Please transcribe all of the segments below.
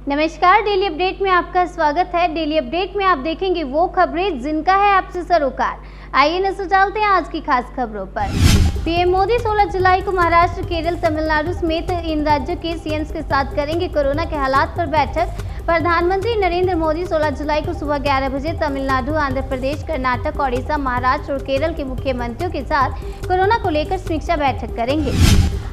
नमस्कार, daily update में आपका स्वागत है। डेली अपडेट में आप देखेंगे वो खबरें जिनका है आपसे सरोकार। आइए नजर डालते हैं आज की खास खबरों पर। पीएम मोदी 16 जुलाई को महाराष्ट्र, केरल, तमिलनाडु समेत इन राज्यों के सीएम्स के साथ करेंगे कोरोना के हालात पर बैठक। प्रधानमंत्री नरेंद्र मोदी 16 जुलाई को सुबह 11 बजे तमिलनाडु, आंध्र प्रदेश, कर्नाटक, ओडिशा, महाराष्ट्र और केरल के मुख्यमंत्रियों के साथ कोरोना को लेकर समीक्षा बैठक करेंगे।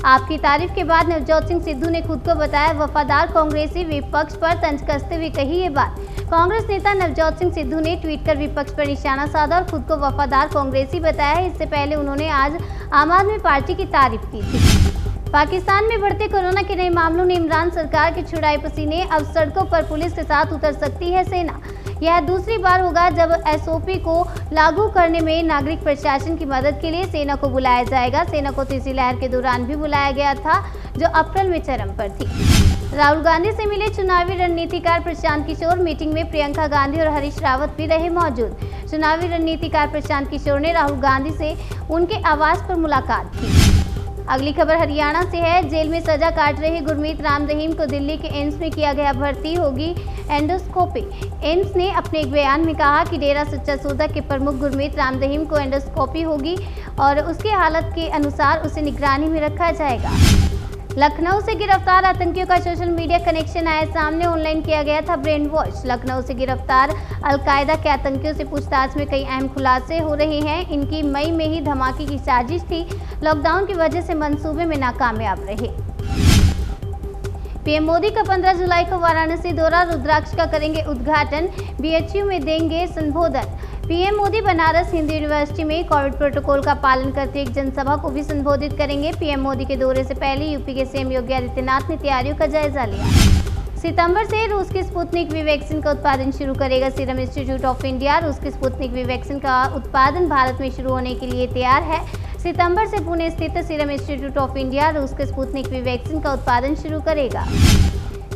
आपकी तारीफ के बाद नवजोत सिंह सिद्धू ने खुद को बताया वफादार कांग्रेसी, विपक्ष पर तंज कसते हुए कही ये बात। कांग्रेस नेता नवजोत सिंह सिद्धू ने ट्वीट कर विपक्ष पर निशाना साधा और खुद को वफादार कांग्रेसी बताया है। इससे पहले उन्होंने आज आम आदमी पार्टी की तारीफ की थी। पाकिस्तान में बढ़ते कोरोना के नए मामलों ने इमरान सरकार के छुड़ाए पसीने। अब सड़कों पर पुलिस के साथ उतर सकती है सेना। यह दूसरी बार होगा जब एसओपी को लागू करने में नागरिक प्रशासन की मदद के लिए सेना को बुलाया जाएगा। सेना को तीसरी लहर के दौरान भी बुलाया गया था, जो अप्रैल में चरम पर थी। राहुल गांधी से मिले चुनावी रणनीतिकार प्रशांत किशोर। मीटिंग में प्रियंका गांधी और हरीश रावत भी रहे मौजूद। चुनावी रणनीतिकार प्रशांत किशोर ने राहुल गांधी से उनके आवास पर मुलाकात की। अगली खबर हरियाणा से है। जेल में सजा काट रहे गुरमीत राम रहीम को दिल्ली के एम्स में किया गया भर्ती, होगी एंडोस्कोपी। एम्स ने अपने एक बयान में कहा कि डेरा सच्चा सौदा के प्रमुख गुरमीत राम रहीम को एंडोस्कोपी होगी और उसकी हालत के अनुसार उसे निगरानी में रखा जाएगा। लखनऊ से गिरफ्तार आतंकियों का सोशल मीडिया कनेक्शन आया सामने। ऑनलाइन किया गया था ब्रेन वॉश। लखनऊ से गिरफ्तार अलकायदा के आतंकियों से पूछताछ में कई अहम खुलासे हो रहे हैं। इनकी मई में ही धमाके की साजिश थी, लॉकडाउन की वजह से मंसूबे में नाकामयाब रहे। पीएम मोदी का 15 जुलाई को वाराणसी दौरा। रुद्राक्ष का करेंगे उद्घाटन, बीएचयू में देंगे संबोधन। पीएम मोदी बनारस हिंदू यूनिवर्सिटी में कोविड प्रोटोकॉल का पालन करते एक जनसभा को भी संबोधित करेंगे। पीएम मोदी के दौरे से पहले यूपी के सीएम योगी आदित्यनाथ ने तैयारियों का जायजा लिया। सितंबर से रूस की स्पुतनिक वी वैक्सीन का उत्पादन शुरू करेगा सीरम इंस्टीट्यूट ऑफ इंडिया। रूस की स्पुतनिक वी वैक्सीन का उत्पादन भारत में शुरू होने के लिए तैयार है। सितंबर से पुणे स्थित सीरम इंस्टीट्यूट ऑफ इंडिया रूस के स्पुतनिक वी वैक्सीन का उत्पादन शुरू करेगा।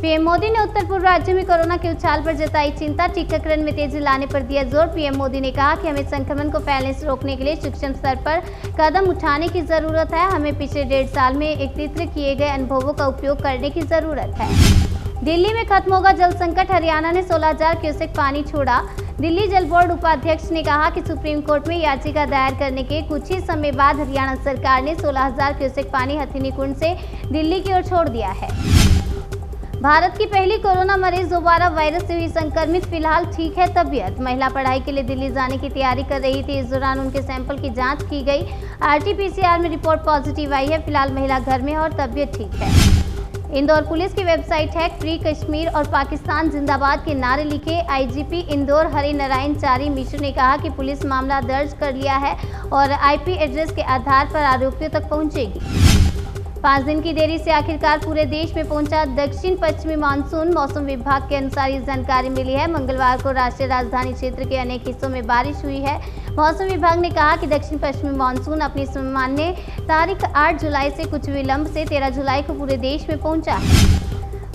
पीएम मोदी ने उत्तर पूर्व राज्यों में कोरोना के उछाल पर जताई चिंता। टीकाकरण में तेजी लाने पर दिया जोर। पीएम मोदी ने कहा कि हमें संक्रमण को फैलने से रोकने के लिए सूक्ष्म स्तर पर कदम उठाने की जरूरत है। हमें पिछले 1.5 साल में एकत्रित किए गए अनुभवों का उपयोग करने की जरूरत है। दिल्ली में खत्म होगा जल संकट। हरियाणा ने 16,000 क्यूसेक पानी छोड़ा। दिल्ली जल बोर्ड उपाध्यक्ष ने कहा कि सुप्रीम कोर्ट में याचिका दायर करने के कुछ ही समय बाद हरियाणा सरकार ने 16,000 क्यूसेक पानी हथिनी कुंड से दिल्ली की ओर छोड़ दिया है। भारत की पहली कोरोना मरीज दोबारा वायरस से हुई संक्रमित, फिलहाल ठीक है तबीयत। महिला पढ़ाई के लिए दिल्ली जाने की तैयारी कर रही थी। इस दौरान उनके सैंपल की जांच की गई। आरटी-पीसीआर में रिपोर्ट पॉजिटिव आई है। फिलहाल महिला घर में है और तबीयत ठीक है। इंदौर पुलिस की वेबसाइट हैक। फ्री कश्मीर और पाकिस्तान जिंदाबाद के नारे लिखे। आईजीपी इंदौर हरि नारायण चारी मिश्र ने कहा कि पुलिस मामला दर्ज कर लिया है और आईपी एड्रेस के आधार पर आरोपियों तक पहुंचेगी। 5 दिन की देरी से आखिरकार पूरे देश में पहुंचा दक्षिण पश्चिमी मानसून। मौसम विभाग के अनुसार ये जानकारी मिली है। मंगलवार को राष्ट्रीय राजधानी क्षेत्र के अनेक हिस्सों में बारिश हुई है। मौसम विभाग ने कहा कि दक्षिण पश्चिमी मानसून अपनी सामान्य तारीख 8 जुलाई से कुछ विलंब से 13 जुलाई को पूरे देश में पहुंचा है।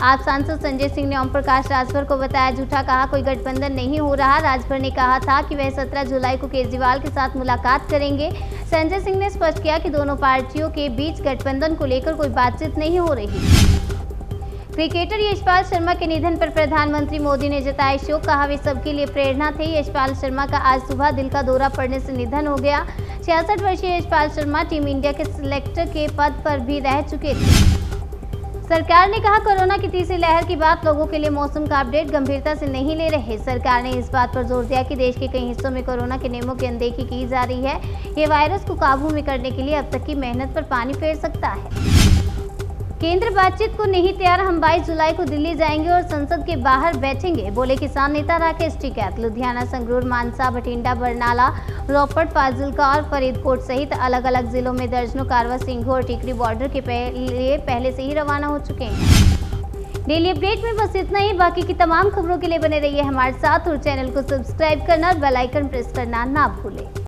आप सांसद संजय सिंह ने ओम प्रकाश राजभर को बताया झूठा, कहा कोई गठबंधन नहीं हो रहा। राजभर ने कहा था कि वह 17 जुलाई को केजरीवाल के साथ मुलाकात करेंगे। संजय सिंह ने स्पष्ट किया कि दोनों पार्टियों के बीच गठबंधन को लेकर कोई बातचीत नहीं हो रही। क्रिकेटर यशपाल शर्मा के निधन पर प्रधानमंत्री मोदी ने जताया शोक, कहा वे सबके लिए प्रेरणा थे। यशपाल शर्मा का आज सुबह दिल का दौरा पड़ने से निधन हो गया। 66 वर्षीय यशपाल शर्मा टीम इंडिया के सिलेक्टर के पद पर भी रह चुके थे। सरकार ने कहा कोरोना की तीसरी लहर की बात लोगों के लिए मौसम का अपडेट गंभीरता से नहीं ले रहे। सरकार ने इस बात पर जोर दिया कि देश के कई हिस्सों में कोरोना के नियमों की अनदेखी की जा रही है। ये वायरस को काबू में करने के लिए अब तक की मेहनत पर पानी फेर सकता है। केंद्र बातचीत को नहीं तैयार। हम 22 जुलाई को दिल्ली जाएंगे और संसद के बाहर बैठेंगे, बोले किसान नेता राकेश टिकैत। लुधियाना, संगरूर, मानसा, बठिंडा, बरनाला, रोपड़, फाजिलका और फरीदकोट सहित अलग अलग जिलों में दर्जनों कारवा, सिंघू और टिकरी बॉर्डर के लिए पहले से ही रवाना हो चुके हैं। डेली अपडेट में बस इतना ही। बाकी की तमाम खबरों के लिए बने रहिए हमारे साथ और चैनल को सब्सक्राइब करना और बेल आइकन प्रेस करना ना भूलें।